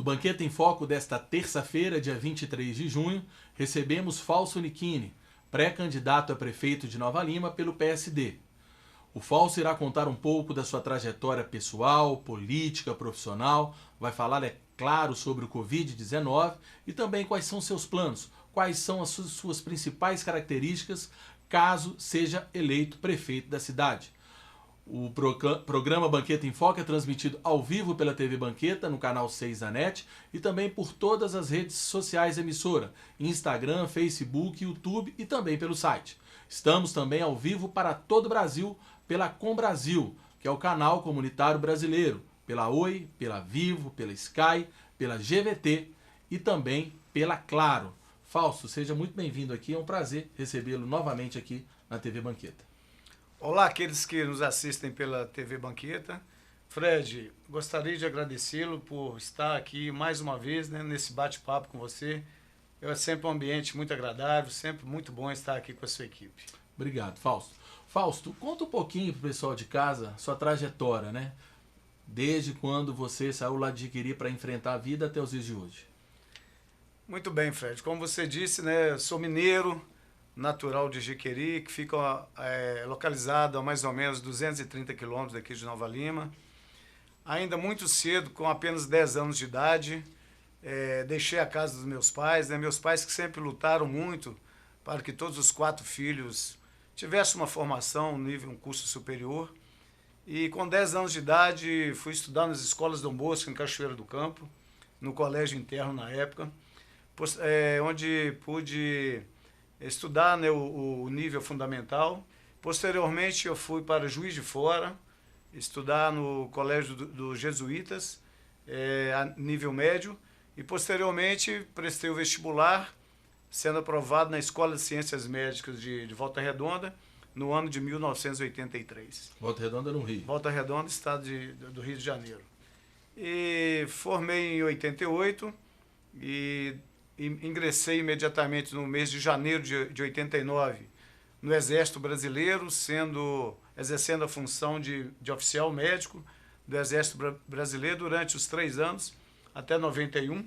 No Banqueta em Foco desta terça-feira, dia 23 de junho, recebemos Fausto Nichini, pré-candidato a prefeito de Nova Lima pelo PSD. O Fausto irá contar um pouco da sua trajetória pessoal, política, profissional, vai falar, é claro, sobre o Covid-19 e também quais são seus planos, quais são as suas principais características caso seja eleito prefeito da cidade. O programa Banqueta em Foco é transmitido ao vivo pela TV Banqueta, no canal 6 da NET, e também por todas as redes sociais da emissora, Instagram, Facebook, YouTube e também pelo site. Estamos também ao vivo para todo o Brasil pela Com Brasil, que é o canal comunitário brasileiro, pela Oi, pela Vivo, pela Sky, pela GVT e também pela Claro. Fausto, seja muito bem-vindo aqui, é um prazer recebê-lo novamente aqui na TV Banqueta. Olá, aqueles que nos assistem pela TV Banqueta. Fred, gostaria de agradecê-lo por estar aqui mais uma vez, né, nesse bate-papo com você. É sempre um ambiente muito agradável, sempre muito bom estar aqui com a sua equipe. Obrigado, Fausto. Fausto, conta um pouquinho pro pessoal de casa sua trajetória, né? Desde quando você saiu lá de Jiqueri para enfrentar a vida até os dias de hoje. Muito bem, Fred. Como você disse, né, sou mineiro, natural de Jiqueri, que fica localizado a mais ou menos 230 quilômetros daqui de Nova Lima. Ainda muito cedo, com apenas 10 anos de idade, deixei a casa dos meus pais, né? Meus pais que sempre lutaram muito para que todos os 4 filhos tivessem uma formação, um curso superior. E com 10 anos de idade fui estudar nas escolas Dom Bosco, em Cachoeira do Campo, no colégio interno na época, onde pude estudar, né, o nível fundamental. Posteriormente eu fui para Juiz de Fora, estudar no colégio dos jesuítas, a nível médio, e posteriormente prestei o vestibular, sendo aprovado na Escola de Ciências Médicas de Volta Redonda, no ano de 1983. Volta Redonda no Rio. Volta Redonda, estado do Rio de Janeiro. E formei em 88 e ingressei imediatamente no mês de janeiro de 89 no Exército Brasileiro, exercendo a função de oficial médico do Exército Brasileiro durante os 3 anos, até 91,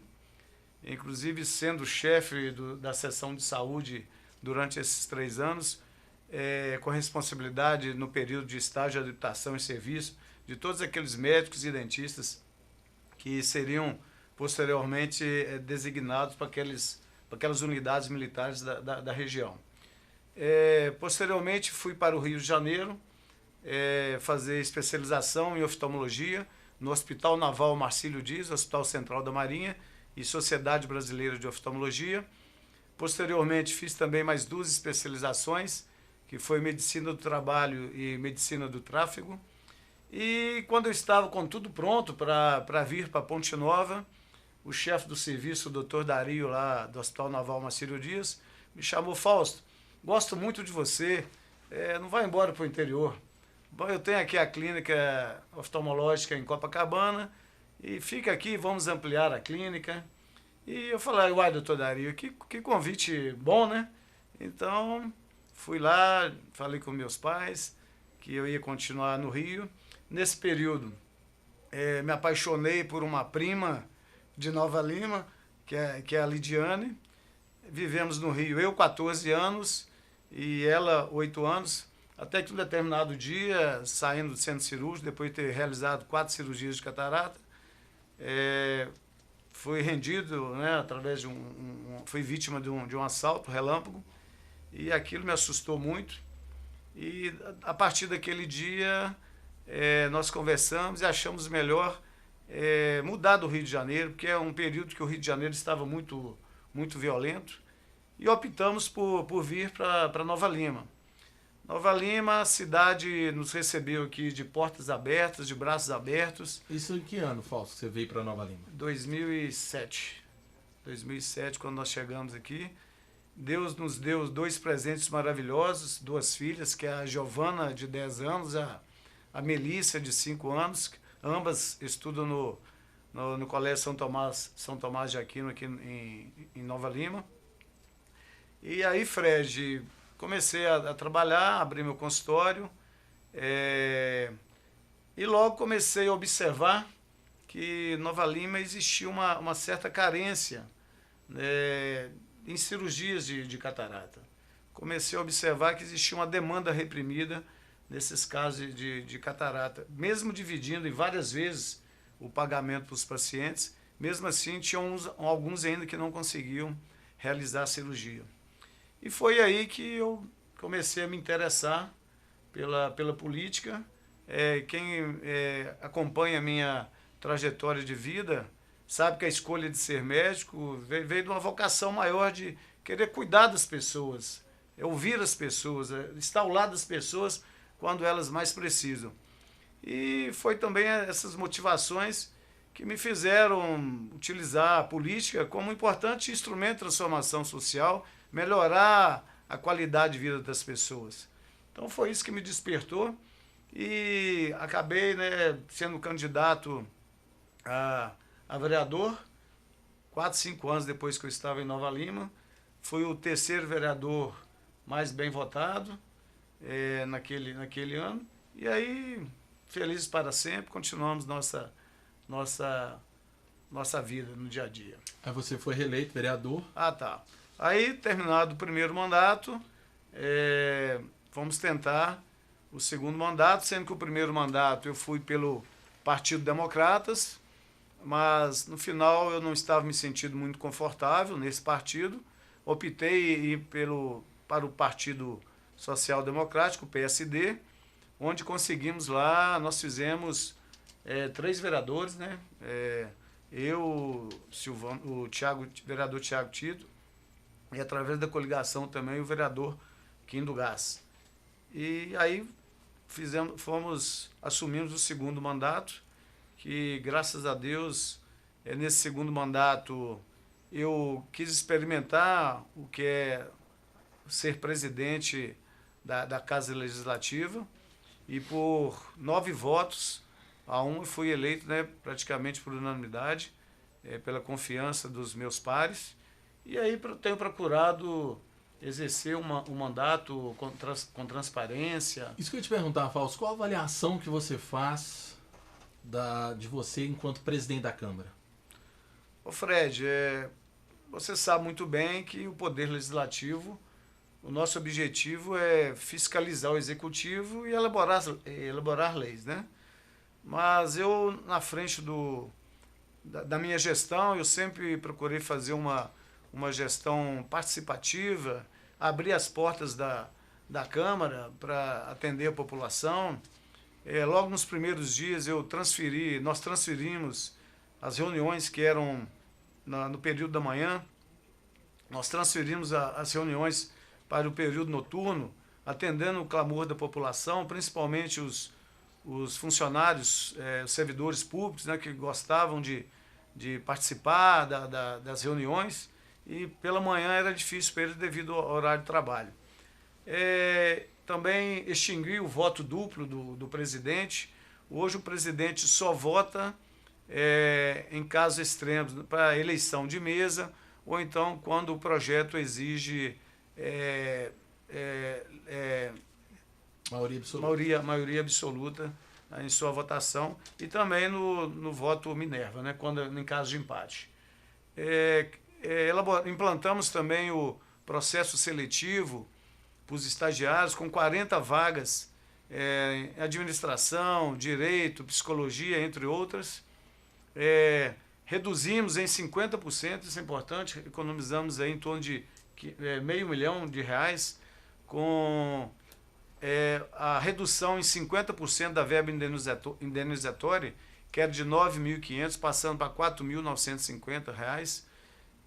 inclusive sendo chefe da seção de saúde durante esses 3 anos, com responsabilidade no período de estágio de adaptação e serviço de todos aqueles médicos e dentistas que seriam posteriormente designados para aquelas unidades militares da região. Posteriormente fui para o Rio de Janeiro fazer especialização em oftalmologia no Hospital Naval Marcílio Dias, Hospital Central da Marinha e Sociedade Brasileira de Oftalmologia. Posteriormente fiz também mais 2 especializações, que foi Medicina do Trabalho e Medicina do Tráfego. E quando eu estava com tudo pronto para vir para Ponte Nova, o chefe do serviço, o Dr. Dario, lá do Hospital Naval Marcílio Dias, me chamou: Fausto, gosto muito de você, não vai embora para o interior. Bom, eu tenho aqui a clínica oftalmológica em Copacabana, e fica aqui, vamos ampliar a clínica. E eu falei: uai, doutor Dario, que convite bom, né? Então, fui lá, falei com meus pais que eu ia continuar no Rio. Nesse período, me apaixonei por uma prima de Nova Lima, que é a Lidiane. Vivemos no Rio, eu 14 anos e ela 8 anos, até que um determinado dia, saindo do centro cirúrgico, depois de ter realizado 4 cirurgias de catarata, fui rendido, né, através de fui vítima de um assalto relâmpago, e aquilo me assustou muito. E a partir daquele dia nós conversamos e achamos melhor mudar do Rio de Janeiro, porque é um período que o Rio de Janeiro estava muito, muito violento, e optamos por vir para Nova Lima. Nova Lima, a cidade nos recebeu aqui de portas abertas, de braços abertos. Isso em que ano, Fausto, que você veio para Nova Lima? 2007. 2007, quando nós chegamos aqui. Deus nos deu 2 presentes maravilhosos, 2 filhas, que é a Giovana, de 10 anos, a Melícia, de 5 anos. Ambas estudam no Colégio São Tomás de Aquino, aqui em Nova Lima. E aí, Fred, comecei a trabalhar, abri meu consultório, e logo comecei a observar que Nova Lima existia uma certa carência em cirurgias de catarata. Comecei a observar que existia uma demanda reprimida nesses casos de catarata. Mesmo dividindo em várias vezes o pagamento para os pacientes, mesmo assim tinham alguns ainda que não conseguiam realizar a cirurgia. E foi aí que eu comecei a me interessar pela política. Quem acompanha a minha trajetória de vida sabe que a escolha de ser médico veio de uma vocação maior de querer cuidar das pessoas, ouvir as pessoas, estar ao lado das pessoas quando elas mais precisam. E foi também essas motivações que me fizeram utilizar a política como um importante instrumento de transformação social, melhorar a qualidade de vida das pessoas. Então foi isso que me despertou e acabei, sendo candidato a vereador, 4, 5 anos depois que eu estava em Nova Lima. Fui o terceiro vereador mais bem votado naquele ano. E aí, felizes para sempre, continuamos nossa vida no dia a dia. Aí você foi reeleito vereador? Tá. Aí, terminado o primeiro mandato, vamos tentar o segundo mandato, sendo que o primeiro mandato eu fui pelo Partido Democratas, mas no final eu não estava me sentindo muito confortável nesse partido. Optei em ir para o Partido Social Democrático, o PSD, onde conseguimos lá, nós fizemos 3 vereadores, eu, o vereador Thiago Tito, e através da coligação também o vereador Kim do Gás. E aí assumimos o segundo mandato, que graças a Deus, nesse segundo mandato, eu quis experimentar o que é ser presidente da Casa Legislativa, e por 9 votos a 1 eu fui eleito, praticamente por unanimidade, pela confiança dos meus pares. E aí tenho procurado exercer um mandato com transparência. Isso que eu ia te perguntar, Fausto, qual a avaliação que você faz de você enquanto presidente da Câmara? Ô Fred, você sabe muito bem que o Poder Legislativo, o nosso objetivo é fiscalizar o Executivo e elaborar leis, Mas eu, na frente da minha gestão, eu sempre procurei fazer uma gestão participativa, abrir as portas da Câmara para atender a população. Logo nos primeiros dias nós transferimos as reuniões que eram no período da manhã, nós transferimos as reuniões para o período noturno, atendendo o clamor da população, principalmente os funcionários, os servidores públicos, que gostavam de participar das reuniões, e pela manhã era difícil para eles devido ao horário de trabalho. Também extingui o voto duplo do presidente. Hoje o presidente só vota em casos extremos para eleição de mesa, ou então quando o projeto exige maioria absoluta em sua votação, e também no voto Minerva, em caso de empate. Implantamos também o processo seletivo para os estagiários, com 40 vagas em administração, direito, psicologia, entre outras. Reduzimos em 50%, isso é importante, economizamos aí em torno de R$500 milhão, com a redução em 50% da verba indenizatória, que era de R$ 9.500, passando para R$ 4.950.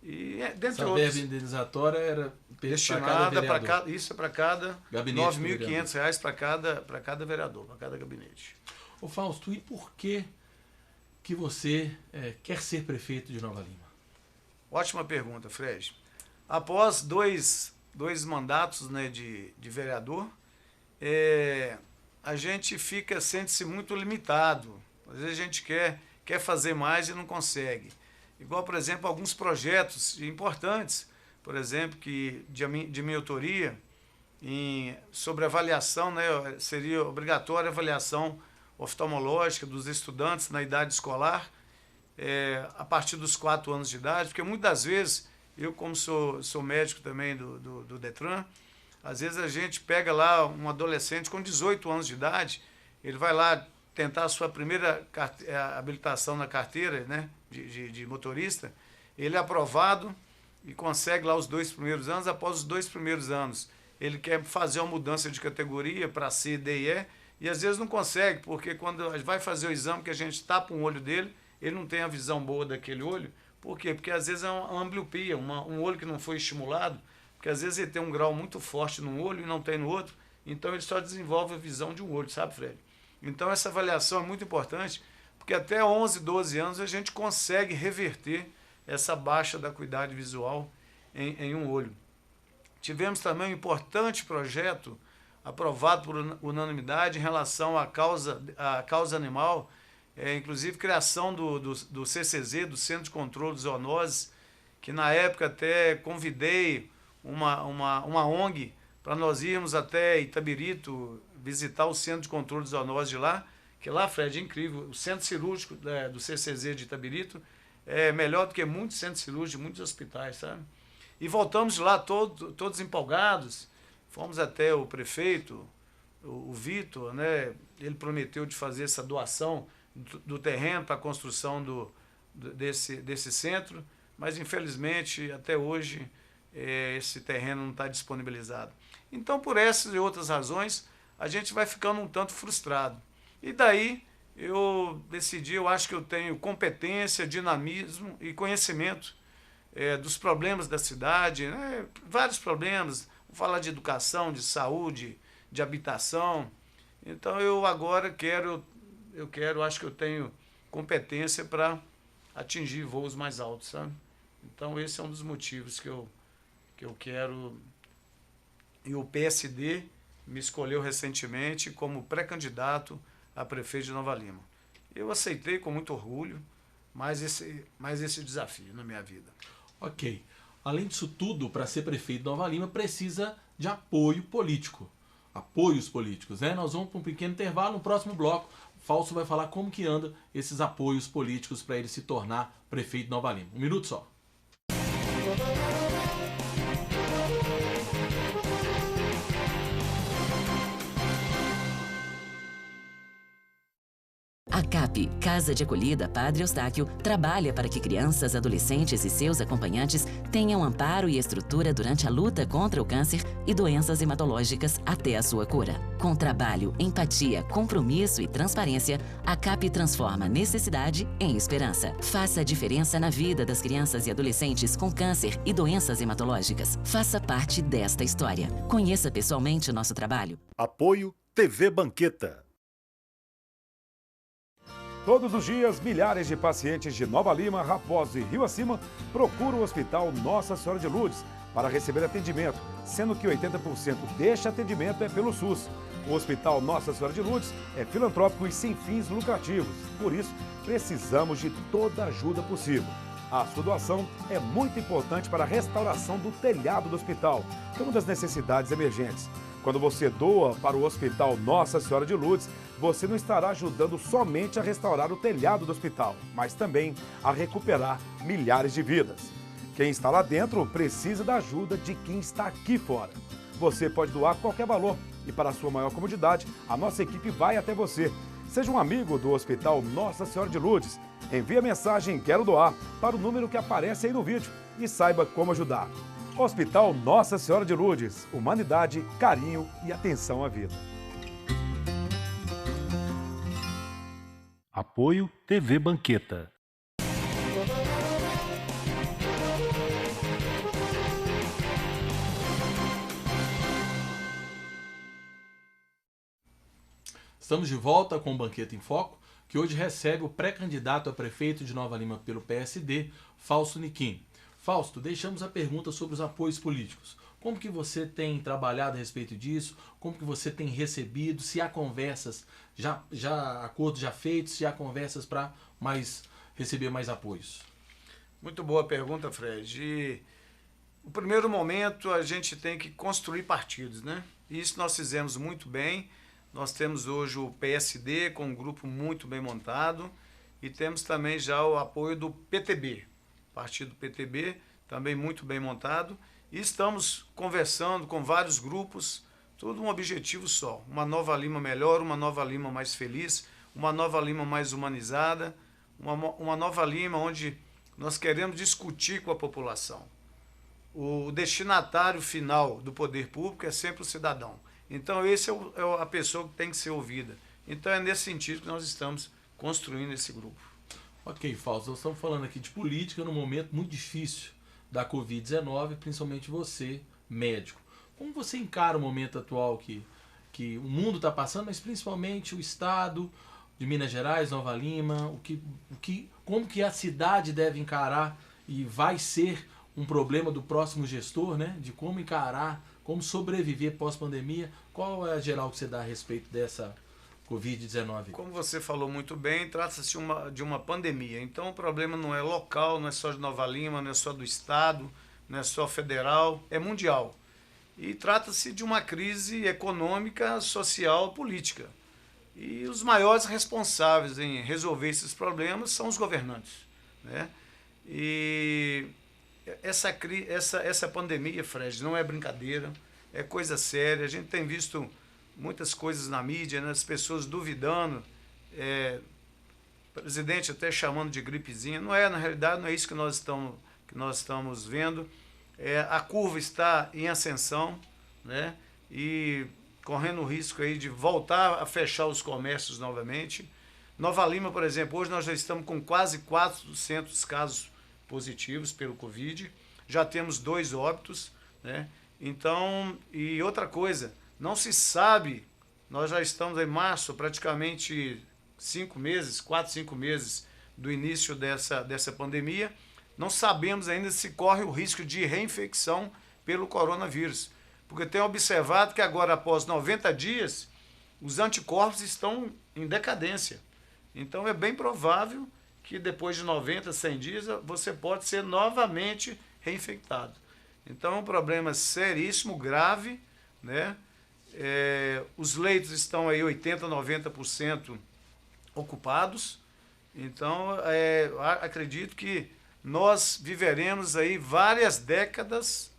E, dentre outros, verba indenizatória era destinada para cada, isso é para cada R$ gabinete 9.500 para cada vereador, para cada gabinete. Ô Fausto, e por que você quer ser prefeito de Nova Lima? Ótima pergunta, Fred. Após dois mandatos de vereador, a gente sente-se muito limitado. Às vezes a gente quer fazer mais e não consegue. Igual, por exemplo, alguns projetos importantes, por exemplo, que de minha autoria, sobre avaliação, seria obrigatória a avaliação oftalmológica dos estudantes na idade escolar. a partir dos 4 anos de idade, porque muitas das vezes, eu como sou médico também do Detran, às vezes a gente pega lá um adolescente com 18 anos de idade, ele vai lá tentar a sua primeira habilitação na carteira, né, de motorista, ele é aprovado e consegue lá os 2 primeiros anos. Após os 2 primeiros anos, ele quer fazer uma mudança de categoria para C, D e E às vezes não consegue, porque quando vai fazer o exame que a gente tapa um olho dele, ele não tem a visão boa daquele olho. Por quê? Porque às vezes é uma ambliopia, um olho que não foi estimulado, porque às vezes ele tem um grau muito forte num olho e não tem no outro, então ele só desenvolve a visão de um olho, sabe, Fred? Então essa avaliação é muito importante, porque até 11, 12 anos a gente consegue reverter essa baixa da acuidade visual em um olho. Tivemos também um importante projeto aprovado por unanimidade em relação à causa animal, inclusive criação do CCZ, do Centro de Controle de Zoonoses, que na época até convidei uma ONG para nós irmos até Itabirito visitar o Centro de Controle de Zoonoses de lá, que lá, Fred, é incrível. O centro cirúrgico do CCZ de Itabirito é melhor do que muitos centros cirúrgicos de muitos hospitais, sabe? E voltamos de lá todos empolgados, fomos até o prefeito, o Vitor, né? Ele prometeu de fazer essa doação do terreno para a construção desse centro, mas infelizmente até hoje esse terreno não está disponibilizado. Então, por essas e outras razões, a gente vai ficando um tanto frustrado. E daí eu decidi, eu acho que eu tenho competência, dinamismo e conhecimento dos problemas da cidade, né? Vários problemas, vou falar de educação, de saúde, de habitação. Então eu agora acho que eu tenho competência para atingir voos mais altos, sabe? Então esse é um dos motivos que eu quero. E o PSD me escolheu recentemente como pré-candidato a prefeito de Nova Lima. Eu aceitei com muito orgulho mais esse desafio na minha vida. Ok. Além disso tudo, para ser prefeito de Nova Lima, precisa de apoio político. Apoios políticos, né? Nós vamos para um pequeno intervalo. No próximo bloco, Fausto vai falar como que anda esses apoios políticos para ele se tornar prefeito de Nova Lima. 1 minuto só. A CAP, Casa de Acolhida Padre Eustáquio, trabalha para que crianças, adolescentes e seus acompanhantes tenham amparo e estrutura durante a luta contra o câncer e doenças hematológicas até a sua cura. Com trabalho, empatia, compromisso e transparência, a CAP transforma necessidade em esperança. Faça a diferença na vida das crianças e adolescentes com câncer e doenças hematológicas. Faça parte desta história. Conheça pessoalmente o nosso trabalho. Apoio TV Banqueta. Todos os dias, milhares de pacientes de Nova Lima, Raposo e Rio Acima procuram o Hospital Nossa Senhora de Lourdes para receber atendimento, sendo que 80% deste atendimento é pelo SUS. O Hospital Nossa Senhora de Lourdes é filantrópico e sem fins lucrativos, por isso precisamos de toda a ajuda possível. A sua doação é muito importante para a restauração do telhado do hospital, que é uma das necessidades emergentes. Quando você doa para o Hospital Nossa Senhora de Lourdes, você não estará ajudando somente a restaurar o telhado do hospital, mas também a recuperar milhares de vidas. Quem está lá dentro precisa da ajuda de quem está aqui fora. Você pode doar qualquer valor e, para a sua maior comodidade, a nossa equipe vai até você. Seja um amigo do Hospital Nossa Senhora de Lourdes. Envie a mensagem "Quero doar" para o número que aparece aí no vídeo e saiba como ajudar. Hospital Nossa Senhora de Lourdes, humanidade, carinho e atenção à vida. Apoio TV Banqueta. Estamos de volta com o Banqueta em Foco, que hoje recebe o pré-candidato a prefeito de Nova Lima pelo PSD, Fausto Nichini. Fausto, deixamos a pergunta sobre os apoios políticos. Como que você tem trabalhado a respeito disso? Como que você tem recebido? Se há conversas, acordos já feitos, se há conversas para receber mais apoios? Muito boa pergunta, Fred. No primeiro momento, a gente tem que construir partidos, né? Isso nós fizemos muito bem. Nós temos hoje o PSD com um grupo muito bem montado e temos também já o apoio do PTB, partido PTB, também muito bem montado, e estamos conversando com vários grupos, tudo um objetivo só, uma Nova Lima melhor, uma Nova Lima mais feliz, uma Nova Lima mais humanizada, uma Nova Lima onde nós queremos discutir com a população. O destinatário final do poder público é sempre o cidadão. Então, esse é a pessoa que tem que ser ouvida. Então, é nesse sentido que nós estamos construindo esse grupo. Ok, Fausto, nós estamos falando aqui de política num momento muito difícil da Covid-19, principalmente você, médico. Como você encara o momento atual que o mundo está passando, mas principalmente o Estado de Minas Gerais, Nova Lima, como que a cidade deve encarar e vai ser um problema do próximo gestor, né? De como encarar, como sobreviver pós-pandemia. Qual é a geral que você dá a respeito dessa Covid-19? Como você falou muito bem, trata-se de uma pandemia. Então o problema não é local, não é só de Nova Lima, não é só do Estado, não é só federal, é mundial. E trata-se de uma crise econômica, social, política. E os maiores responsáveis em resolver esses problemas são os governantes, né? E essa pandemia, Fred, não é brincadeira, é coisa séria. A gente tem visto muitas coisas na mídia, né? As pessoas duvidando, presidente até chamando de gripezinha. Não é, na realidade, não é isso que nós estamos vendo. A curva está em ascensão, né? E correndo o risco aí de voltar a fechar os comércios novamente. Nova Lima, por exemplo, hoje nós já estamos com quase 400 casos positivos pelo Covid, já temos 2 óbitos, né? Então, e outra coisa, não se sabe, nós já estamos em março, praticamente 4, 5 meses do início dessa pandemia, não sabemos ainda se corre o risco de reinfecção pelo coronavírus, porque tem observado que agora, após 90 dias, os anticorpos estão em decadência. Então é bem provável que depois de 90, 100 dias, você pode ser novamente reinfectado. Então é um problema seríssimo, grave, né? Os leitos estão aí 80%, 90% ocupados. Então acredito que nós viveremos aí várias décadas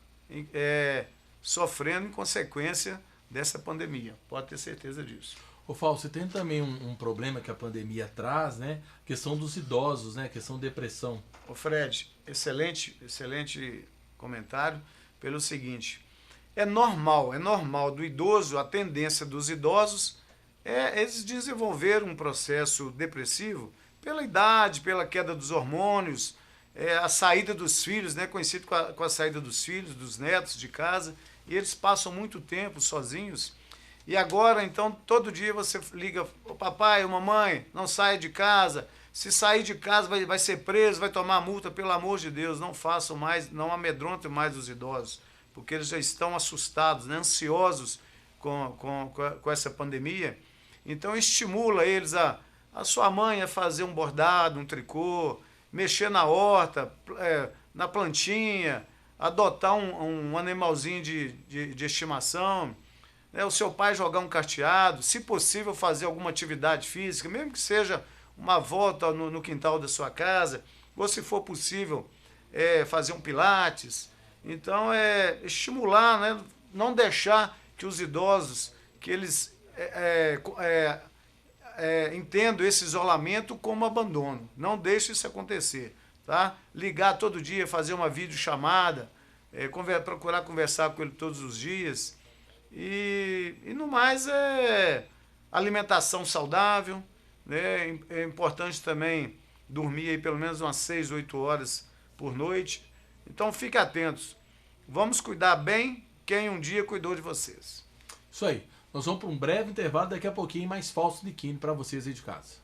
sofrendo em consequência dessa pandemia. Pode ter certeza disso. Ô Fausto, você tem também um problema que a pandemia traz, né? A questão dos idosos, né? A questão da depressão. Ô Fred, excelente comentário, pelo seguinte, é normal do idoso, a tendência dos idosos é eles desenvolver um processo depressivo pela idade, pela queda dos hormônios, a saída dos filhos, né? Conhecido com a saída dos filhos, dos netos de casa, e eles passam muito tempo sozinhos. E agora, então, todo dia você liga, ô papai, ô mamãe, não saia de casa. Se sair de casa vai ser preso, vai tomar multa, pelo amor de Deus, não façam mais, não amedrontem mais os idosos, porque eles já estão assustados, né, ansiosos com essa pandemia. Então estimula eles a sua mãe a fazer um bordado, um tricô, mexer na horta, na plantinha, adotar um animalzinho de estimação, né, o seu pai jogar um carteado, se possível fazer alguma atividade física, mesmo que seja uma volta no quintal da sua casa, ou se for possível fazer um pilates. Então estimular, né, não deixar que os idosos, que eles entendam esse isolamento como abandono. Não deixe isso acontecer, tá? Ligar todo dia, fazer uma videochamada, procurar conversar com ele todos os dias. E no mais alimentação saudável, né? É importante também dormir aí pelo menos umas 6, 8 horas por noite. Então fiquem atentos. Vamos cuidar bem quem um dia cuidou de vocês. Isso aí. Nós vamos para um breve intervalo, daqui a pouquinho mais Fausto Nicchini para vocês aí de casa.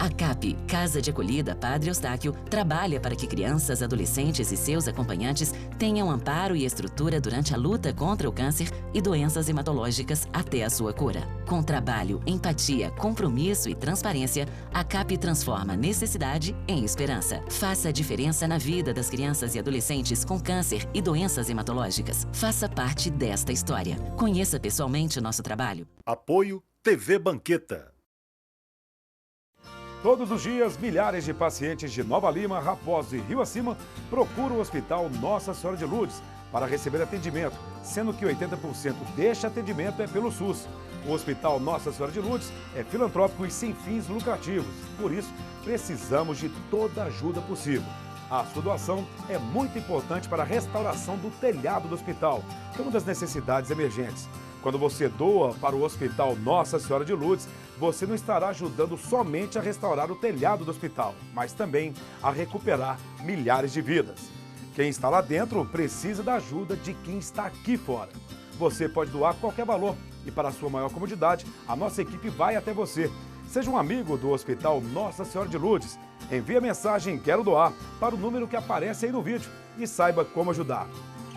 A CAP, Casa de Acolhida Padre Eustáquio, trabalha para que crianças, adolescentes e seus acompanhantes tenham amparo e estrutura durante a luta contra o câncer e doenças hematológicas até a sua cura. Com trabalho, empatia, compromisso e transparência, a CAP transforma necessidade em esperança. Faça a diferença na vida das crianças e adolescentes com câncer e doenças hematológicas. Faça parte desta história. Conheça pessoalmente o nosso trabalho. Apoio TV Banqueta. Todos os dias, milhares de pacientes de Nova Lima, Raposo e Rio Acima procuram o Hospital Nossa Senhora de Lourdes para receber atendimento, sendo que 80% deste atendimento é pelo SUS. O Hospital Nossa Senhora de Lourdes é filantrópico e sem fins lucrativos. Por isso, precisamos de toda a ajuda possível. A sua doação é muito importante para a restauração do telhado do hospital, que é uma das necessidades emergentes. Quando você doa para o Hospital Nossa Senhora de Lourdes, você não estará ajudando somente a restaurar o telhado do hospital, mas também a recuperar milhares de vidas. Quem está lá dentro precisa da ajuda de quem está aqui fora. Você pode doar qualquer valor e, para a sua maior comodidade, a nossa equipe vai até você. Seja um amigo do Hospital Nossa Senhora de Lourdes. Envie a mensagem "Quero doar" para o número que aparece aí no vídeo e saiba como ajudar.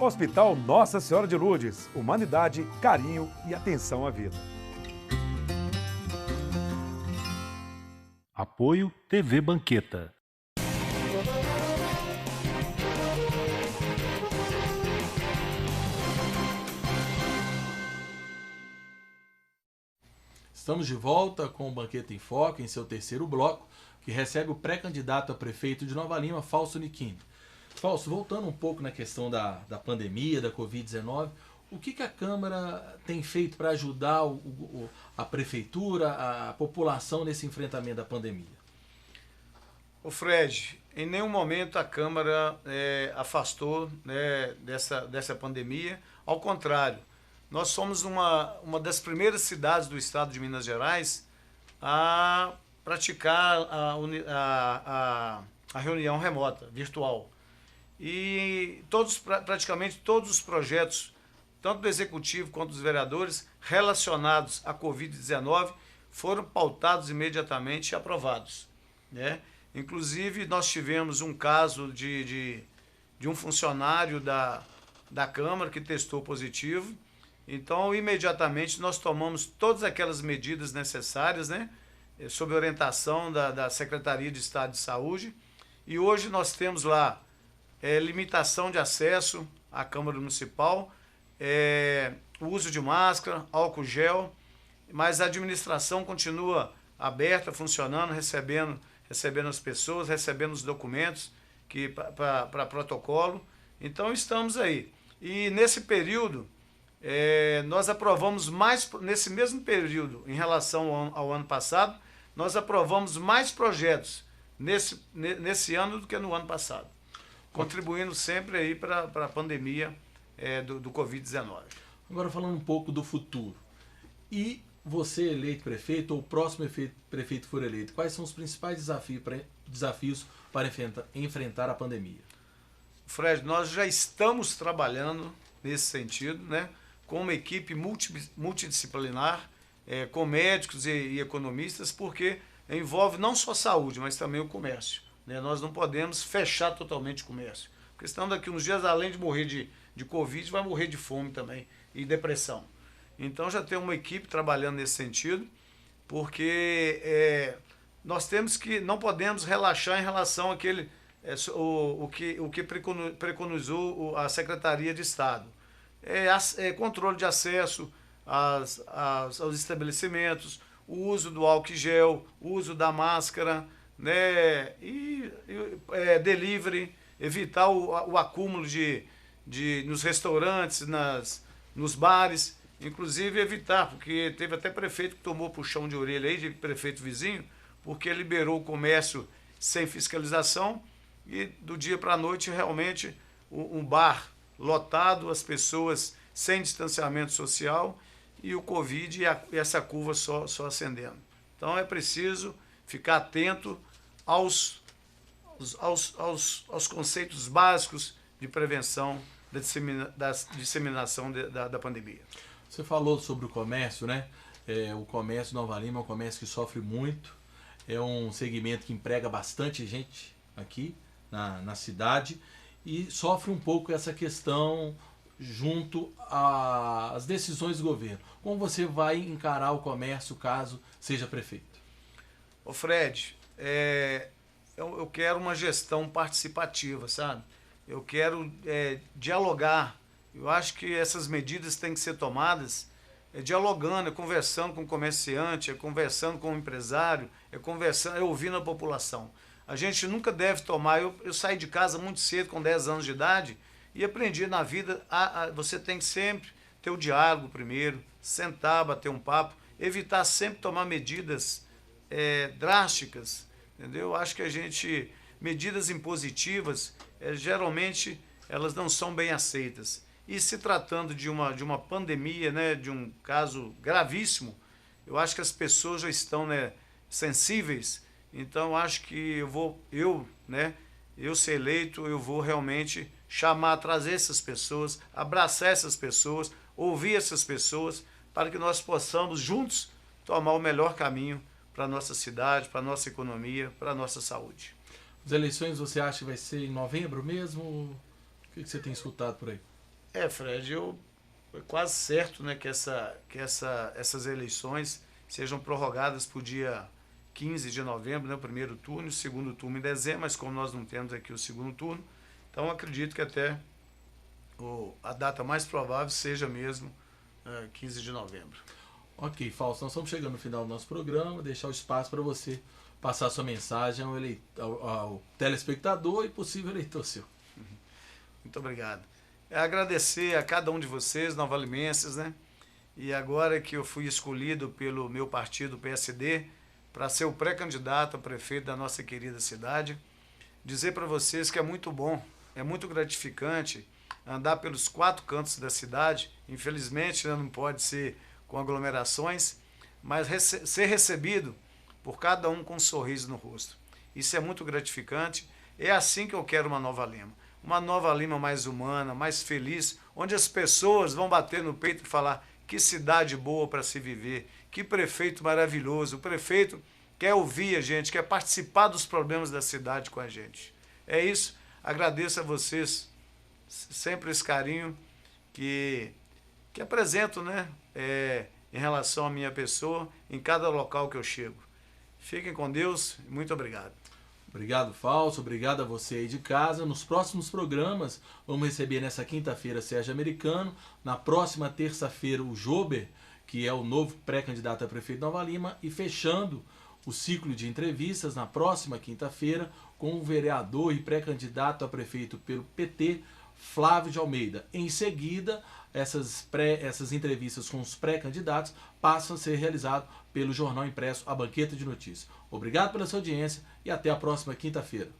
Hospital Nossa Senhora de Lourdes. Humanidade, carinho e atenção à vida. Apoio TV Banqueta. Estamos de volta com o Banqueta em Foco, em seu terceiro bloco, que recebe o pré-candidato a prefeito de Nova Lima, Fausto Nichini. Fausto, voltando um pouco na questão da pandemia, da Covid-19, o que a Câmara tem feito para ajudar a Prefeitura, a população nesse enfrentamento da pandemia? O Fred, em nenhum momento a Câmara afastou, né, dessa pandemia. Ao contrário, nós somos uma das primeiras cidades do estado de Minas Gerais a praticar a reunião remota, virtual. E praticamente todos os projetos, tanto do Executivo quanto dos vereadores, relacionados à Covid-19, foram pautados imediatamente e aprovados, né? Inclusive, nós tivemos um caso de um funcionário da Câmara que testou positivo. Então, imediatamente, nós tomamos todas aquelas medidas necessárias, né, sob orientação da Secretaria de Estado de Saúde. E hoje nós temos lá limitação de acesso à Câmara Municipal, o uso de máscara, álcool gel, mas a administração continua aberta, funcionando, recebendo as pessoas, recebendo os documentos para protocolo. Então, estamos aí. E nesse período, nós aprovamos mais, nesse mesmo período, em relação ao ano passado, nós aprovamos mais projetos nesse ano do que no ano passado, contribuindo sempre aí para a pandemia do Covid-19. Agora, falando um pouco do futuro. E você, eleito prefeito, ou o próximo prefeito for eleito, quais são os principais desafios para enfrentar a pandemia? Fred, nós já estamos trabalhando nesse sentido, né, com uma equipe multidisciplinar, com médicos e economistas, porque envolve não só saúde, mas também o comércio, né? Nós não podemos fechar totalmente o comércio, porque senão daqui uns dias, além de morrer de Covid, vai morrer de fome também e depressão. Então já tem uma equipe trabalhando nesse sentido, porque nós não podemos relaxar em relação àquele, o que preconizou a Secretaria de Estado. Controle de acesso aos estabelecimentos, o uso do álcool gel, o uso da máscara, né, e delivery, evitar o acúmulo nos restaurantes, nos bares, inclusive evitar, porque teve até prefeito que tomou puxão de orelha aí, de prefeito vizinho, porque liberou o comércio sem fiscalização e do dia para a noite realmente um bar lotado, as pessoas sem distanciamento social e o Covid e essa curva só ascendendo. Então é preciso ficar atento aos conceitos básicos de prevenção da disseminação da pandemia. Você falou sobre o comércio, né? O comércio de Nova Lima é um comércio que sofre muito. é um segmento que emprega bastante gente aqui na cidade e sofre um pouco essa questão junto às decisões do governo. Como você vai encarar o comércio caso seja prefeito? Ô Fred, eu quero uma gestão participativa, sabe? Eu quero dialogar. Eu acho que essas medidas têm que ser tomadas dialogando, conversando com o comerciante, conversando com o empresário, conversando, ouvindo a população. A gente nunca deve tomar... Eu saí de casa muito cedo, com 10 anos de idade, e aprendi na vida, você tem que sempre ter o diálogo primeiro, sentar, bater um papo, evitar sempre tomar medidas drásticas, entendeu? Acho que medidas impositivas, geralmente, elas não são bem aceitas. E se tratando de uma pandemia, né, de um caso gravíssimo, eu acho que as pessoas já estão, né, sensíveis. Então, acho que eu ser eleito, eu vou realmente trazer essas pessoas, abraçar essas pessoas, ouvir essas pessoas, para que nós possamos juntos tomar o melhor caminho para a nossa cidade, para a nossa economia, para a nossa saúde. As eleições você acha que vai ser em novembro mesmo? O que você tem escutado por aí? Fred, é quase certo, né, que essas eleições sejam prorrogadas para o dia 15 de novembro, né, o primeiro turno, o segundo turno em dezembro, mas como nós não temos aqui o segundo turno, então acredito que até a data mais provável seja mesmo 15 de novembro. Ok, Fausto, nós estamos chegando no final do nosso programa, deixar o espaço para você passar sua mensagem ao telespectador e possível eleitor seu. Muito obrigado. Agradecer a cada um de vocês, novalimenses, né? E agora que eu fui escolhido pelo meu partido, o PSD, para ser o pré-candidato a prefeito da nossa querida cidade, dizer para vocês que é muito bom, é muito gratificante andar pelos 4 cantos da cidade. Infelizmente, não pode ser com aglomerações, mas ser recebido por cada um com um sorriso no rosto. Isso é muito gratificante. É assim que eu quero uma Nova Lima. Uma Nova Lima mais humana, mais feliz, onde as pessoas vão bater no peito e falar: que cidade boa para se viver, que prefeito maravilhoso. O prefeito quer ouvir a gente, quer participar dos problemas da cidade com a gente. É isso. Agradeço a vocês sempre esse carinho que apresento, né, em relação à minha pessoa, em cada local que eu chego. Fiquem com Deus. Muito obrigado. Obrigado, Fausto. Obrigado a você aí de casa. Nos próximos programas, vamos receber nessa quinta-feira Sérgio Americano. Na próxima terça-feira, o Jober, que é o novo pré-candidato a prefeito de Nova Lima. E fechando o ciclo de entrevistas, na próxima quinta-feira, com o vereador e pré-candidato a prefeito pelo PT, Flávio de Almeida. Em seguida, essas entrevistas com os pré-candidatos passam a ser realizadas pelo jornal impresso A Banqueta de Notícias. Obrigado pela sua audiência e até a próxima quinta-feira.